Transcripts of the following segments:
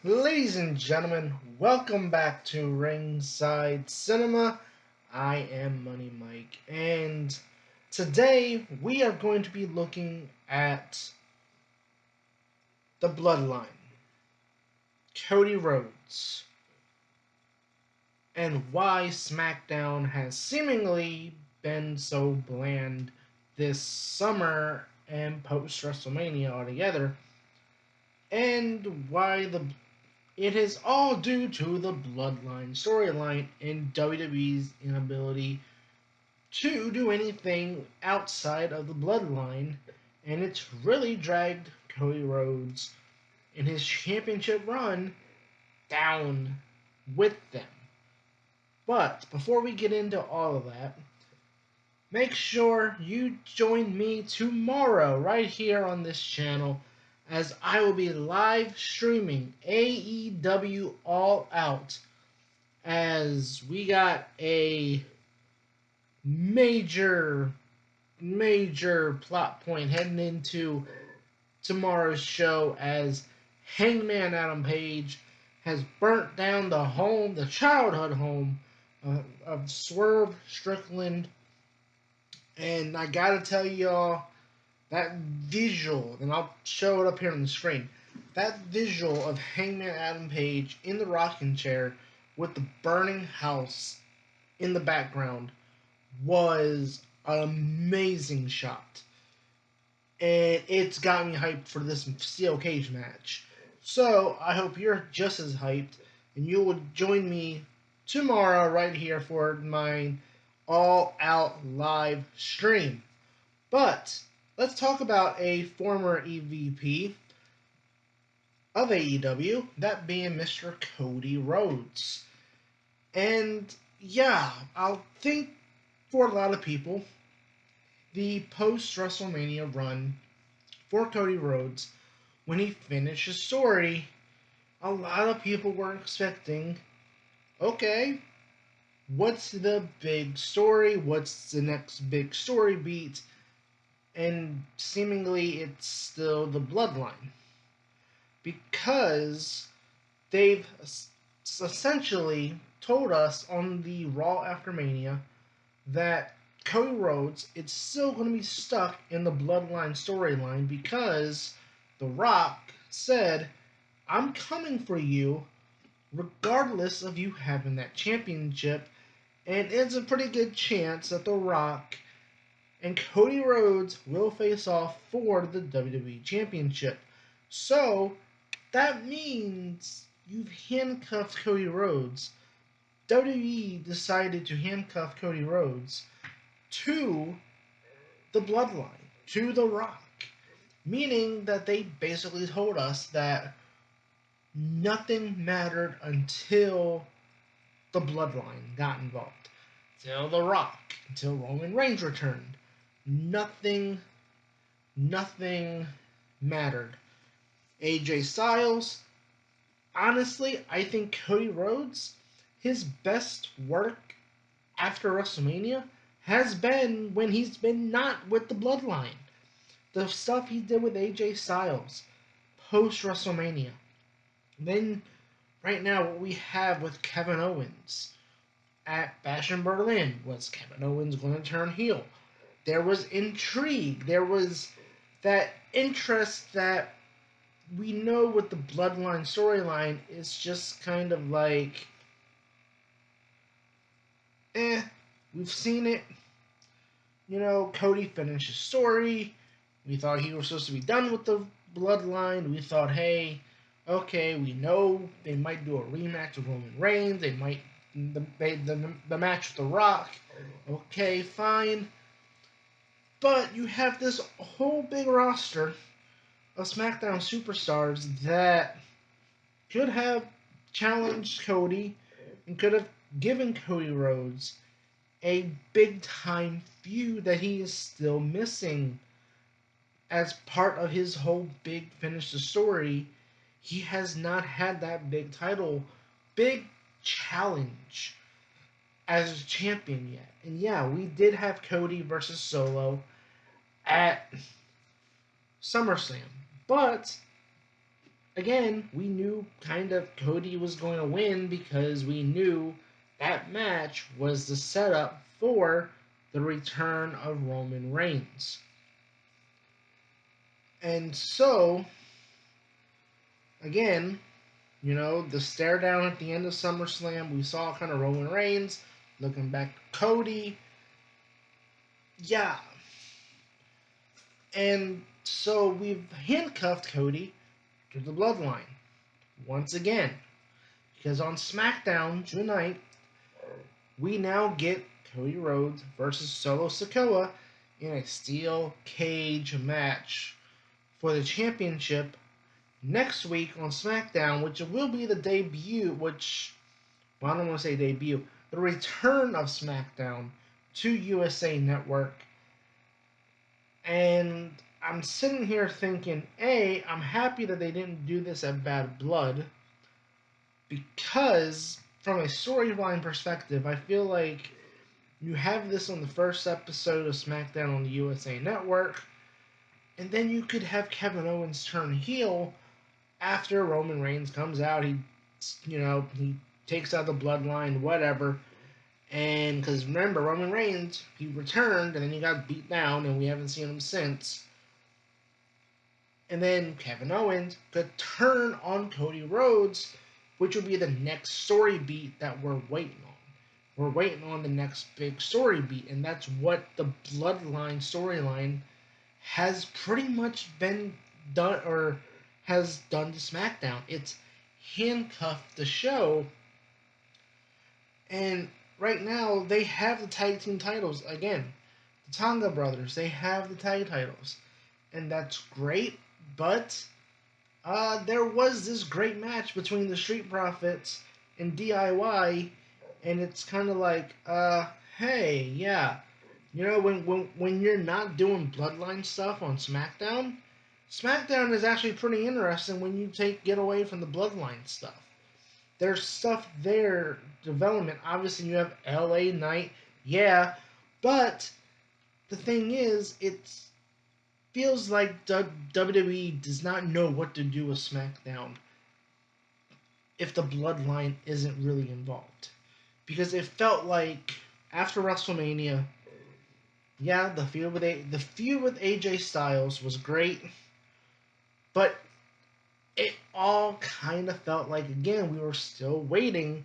Ladies and gentlemen, welcome back to Ringside Cinema. I am Money Mike, and today we are going to be looking at the Bloodline, Cody Rhodes, and why SmackDown has seemingly been so bland this summer and post WrestleMania altogether, and why it is all due to the Bloodline storyline and WWE's inability to do anything outside of the Bloodline, and it's really dragged Cody Rhodes in his championship run down with them. But before we get into all of that, make sure you join me tomorrow right here on this channel as I will be live streaming AEW All Out as we got a major plot point heading into tomorrow's show as Hangman Adam Page has burnt down the childhood home of Swerve Strickland. And I gotta tell y'all, that visual, and I'll show it up here on the screen, that visual of Hangman Adam Page in the rocking chair with the burning house in the background was an amazing shot. And it's got me hyped for this steel cage match. So I hope you're just as hyped, and you will join me tomorrow right here for my all out live stream. But let's talk about a former EVP of AEW, that being Mr. Cody Rhodes. And yeah, I think for a lot of people, the post WrestleMania run for Cody Rhodes, when he finished his story, a lot of people were expecting, okay, what's the big story? What's the next big story beat? And seemingly it's still the Bloodline. Because they've essentially told us on the Raw after Mania that Cody Rhodes is still going to be stuck in the Bloodline storyline because The Rock said, I'm coming for you regardless of you having that championship. And it's a pretty good chance that The Rock and Cody Rhodes will face off for the WWE Championship. So that means you've handcuffed Cody Rhodes. WWE decided to handcuff Cody Rhodes to the Bloodline, to The Rock, meaning that they basically told us that nothing mattered until the Bloodline got involved, until The Rock, until Roman Reigns returned. Nothing mattered. AJ Styles, honestly, I think Cody Rhodes, his best work after WrestleMania has been when he's been not with the Bloodline. The stuff he did with AJ Styles post WrestleMania. Then, right now, what we have with Kevin Owens at Bash in Berlin. Was Kevin Owens going to turn heel? There was intrigue. There was that interest that we know with the Bloodline storyline is just kind of like, we've seen it. You know, Cody finished his story. We thought he was supposed to be done with the Bloodline. We thought, hey, okay, we know they might do a rematch with Roman Reigns. They might the match with The Rock. Okay, fine. But you have this whole big roster of SmackDown superstars that could have challenged Cody and could have given Cody Rhodes a big time feud that he is still missing. As part of his whole big finish the story, he has not had that big challenge as a champion yet. And yeah, we did have Cody versus Solo at SummerSlam. But again, we knew kind of Cody was going to win because we knew that match was the setup for the return of Roman Reigns. And so, again, the stare down at the end of SummerSlam, we saw kind of Roman Reigns looking back Cody. Yeah. And so we've handcuffed Cody to the Bloodline once again. Because on SmackDown, June 9th, we now get Cody Rhodes versus Solo Sikoa in a steel cage match for the championship next week on SmackDown, which will be the debut, I don't want to say debut, the return of SmackDown to USA Network. And I'm sitting here thinking, I'm happy that they didn't do this at Bad Blood, because from a storyline perspective, I feel like you have this on the first episode of SmackDown on the USA Network, and then you could have Kevin Owens turn heel after Roman Reigns comes out. He takes out the Bloodline, whatever. And because remember, Roman Reigns, he returned and then he got beat down, and we haven't seen him since. And then Kevin Owens could turn on Cody Rhodes, which will be the next story beat that we're waiting on. We're waiting on the next big story beat, and that's what the Bloodline storyline has pretty much been done, or has done to SmackDown. It's handcuffed the show, and right now they have the tag team titles again. The Tonga brothers, they have the tag titles, and that's great. But there was this great match between the Street Profits and DIY, and it's kind of like, hey, yeah, when you're not doing Bloodline stuff on SmackDown, SmackDown is actually pretty interesting when you get away from the Bloodline stuff. There's stuff there, development. Obviously, you have LA Knight, yeah, but the thing is, it feels like WWE does not know what to do with SmackDown if the Bloodline isn't really involved. Because it felt like after WrestleMania, yeah, the feud with AJ Styles was great, but it all kind of felt like, again, we were still waiting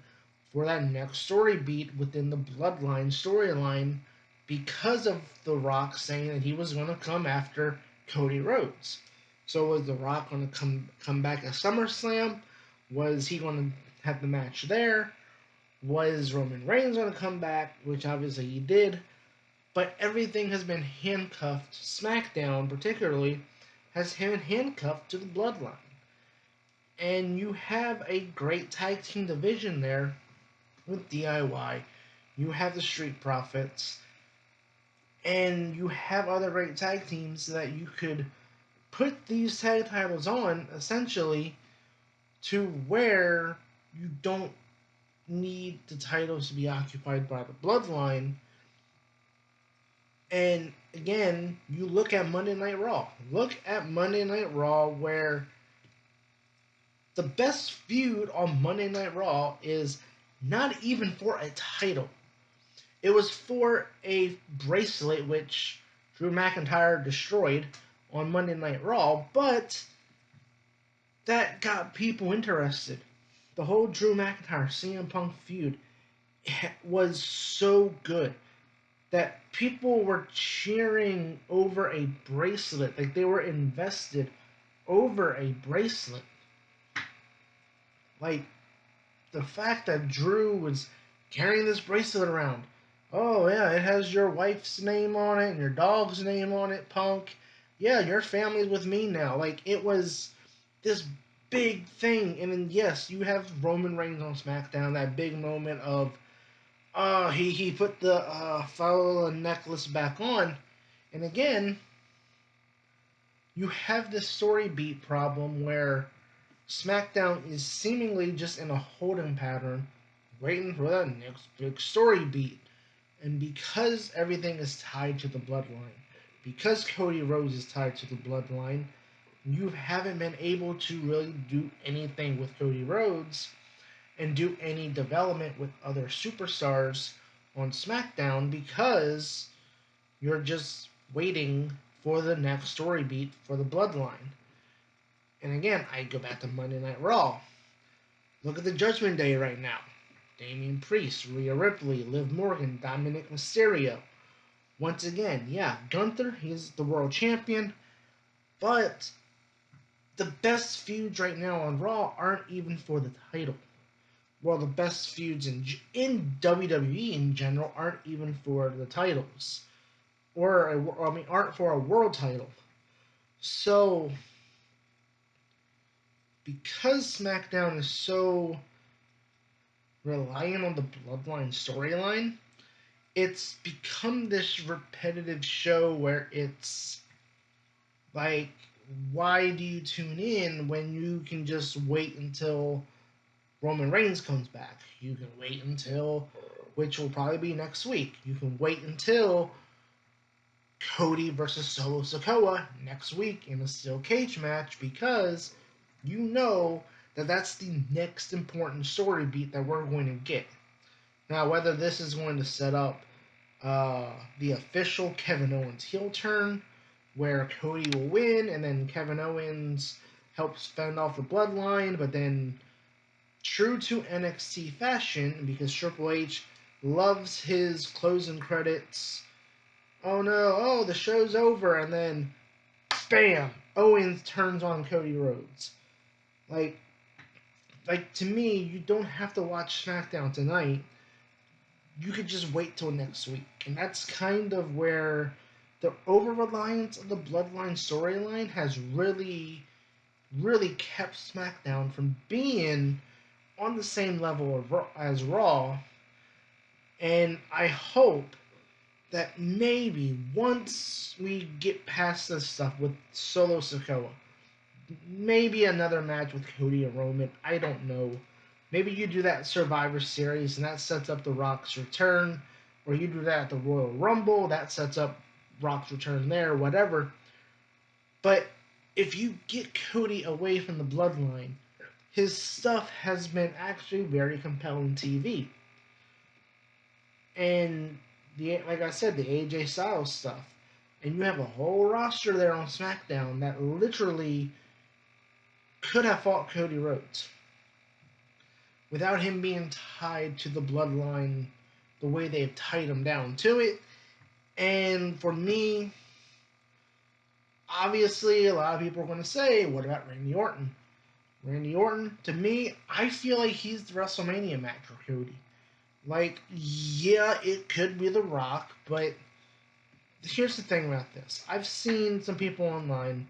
for that next story beat within the Bloodline storyline because of The Rock saying that he was going to come after Cody Rhodes. So was The Rock going to come back at SummerSlam? Was he going to have the match there? Was Roman Reigns going to come back? Which obviously he did. But everything has been handcuffed. SmackDown, particularly, has been handcuffed to the Bloodline. And you have a great tag team division there with DIY. You have the Street Profits. And you have other great tag teams that you could put these tag titles on, essentially, to where you don't need the titles to be occupied by the Bloodline. And again, you look at Monday Night Raw. Look at Monday Night Raw, where the best feud on Monday Night Raw is not even for a title. It was for a bracelet, which Drew McIntyre destroyed on Monday Night Raw, but that got people interested. The whole Drew McIntyre CM Punk feud was so good that people were cheering over a bracelet, like they were invested over a bracelet. Like, the fact that Drew was carrying this bracelet around. Oh, yeah, it has your wife's name on it and your dog's name on it, Punk. Yeah, your family's with me now. Like, it was this big thing. And then, yes, you have Roman Reigns on SmackDown, that big moment of, he put the Fowler necklace back on. And again, you have this story beat problem where SmackDown is seemingly just in a holding pattern, waiting for that next big story beat. And because everything is tied to the Bloodline, because Cody Rhodes is tied to the Bloodline, you haven't been able to really do anything with Cody Rhodes and do any development with other superstars on SmackDown because you're just waiting for the next story beat for the Bloodline. And again, I go back to Monday Night Raw. Look at the Judgment Day right now. Damian Priest, Rhea Ripley, Liv Morgan, Dominic Mysterio. Once again, yeah, Gunther, he's the world champion, but the best feuds right now on Raw aren't even for the title. Well, the best feuds in WWE in general aren't even for the titles, aren't for a world title. So, because SmackDown is so reliant on the Bloodline storyline, it's become this repetitive show where it's like, why do you tune in when you can just wait until Roman Reigns comes back? You can wait until, which will probably be next week. You can wait until Cody versus Solo Sikoa next week in a steel cage match because you know that that's the next important story beat that we're going to get. Now, whether this is going to set up the official Kevin Owens heel turn, where Cody will win and then Kevin Owens helps fend off the Bloodline, but then true to NXT fashion, because Triple H loves his closing credits. Oh no, oh, the show's over, and then bam, Owens turns on Cody Rhodes. Like to me, you don't have to watch SmackDown tonight. You could just wait till next week. And that's kind of where the over reliance of the Bloodline storyline has really, really kept SmackDown from being on the same level as Raw. And I hope that maybe once we get past this stuff with Solo Sikoa, maybe another match with Cody and Roman, I don't know. Maybe you do that Survivor Series and that sets up The Rock's return, or you do that at the Royal Rumble, that sets up Rock's return there, whatever. But if you get Cody away from the Bloodline, his stuff has been actually very compelling TV. And like I said, the AJ Styles stuff. And you have a whole roster there on SmackDown that literally could have fought Cody Rhodes without him being tied to the Bloodline the way they've tied him down to it. And for me, obviously, a lot of people are going to say, what about Randy Orton? Randy Orton, to me, I feel like he's the WrestleMania match for Cody. Like, yeah, it could be The Rock, but here's the thing about this. I've seen some people online,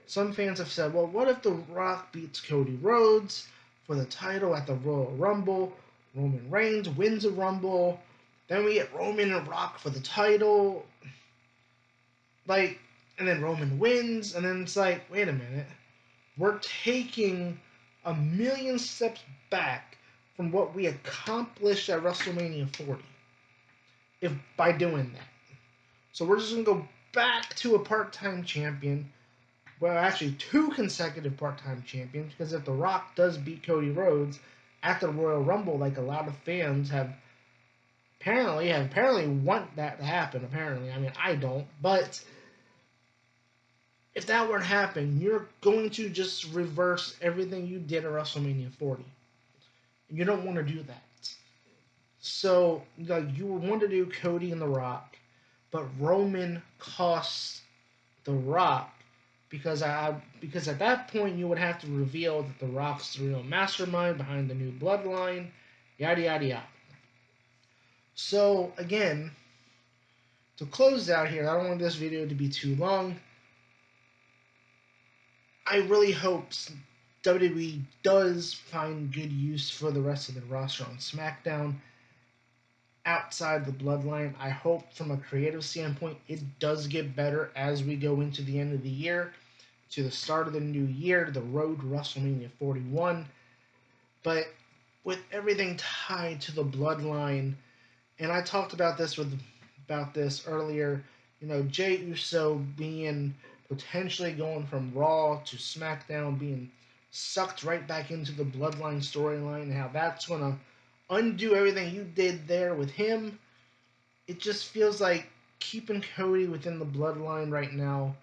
some fans have said, well, what if The Rock beats Cody Rhodes for the title at the Royal Rumble? Roman Reigns wins a Rumble. Then we get Roman and Rock for the title. Like, and then Roman wins, and then it's like, wait a minute. We're taking a million steps back from what we accomplished at WrestleMania 40 if by doing that. So we're just going to go back to a part-time champion. Well, actually, two consecutive part-time champions, because if The Rock does beat Cody Rhodes at the Royal Rumble, like a lot of fans have apparently want that to happen, apparently. I mean, I don't, but if that were to happen, you're going to just reverse everything you did at WrestleMania 40. And you don't want to do that. So, like, you would want to do Cody and The Rock, but Roman costs The Rock because at that point you would have to reveal that The Rock's the real mastermind behind the new Bloodline, yada yada yada. So again, to close out here, I don't want this video to be too long. I really hope WWE does find good use for the rest of the roster on SmackDown outside the Bloodline. I hope from a creative standpoint it does get better as we go into the end of the year, to the start of the new year, the road to WrestleMania 41. But with everything tied to the Bloodline, and I talked about this earlier, you know, Jey Uso being potentially going from Raw to SmackDown, being sucked right back into the Bloodline storyline, and how that's going to undo everything you did there with him. It just feels like keeping Cody within the Bloodline right now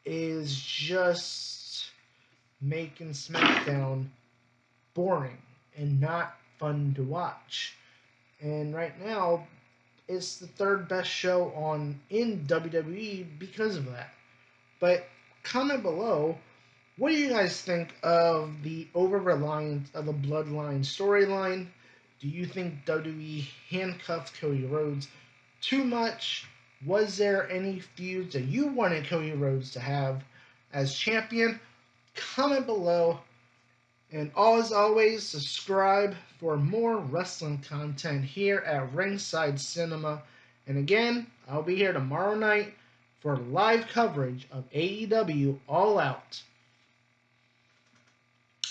is just making SmackDown boring and not fun to watch. And right now, it's the third best show on in WWE because of that. But comment below, what do you guys think of the over reliance of the Bloodline storyline? Do you think WWE handcuffed Cody Rhodes too much? Was there any feuds that you wanted Cody Rhodes to have as champion? Comment below. And as always, subscribe for more wrestling content here at Ringside Cinema. And again, I'll be here tomorrow night for live coverage of AEW All Out.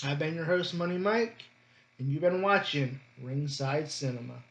I've been your host, Money Mike, and you've been watching Ringside Cinema.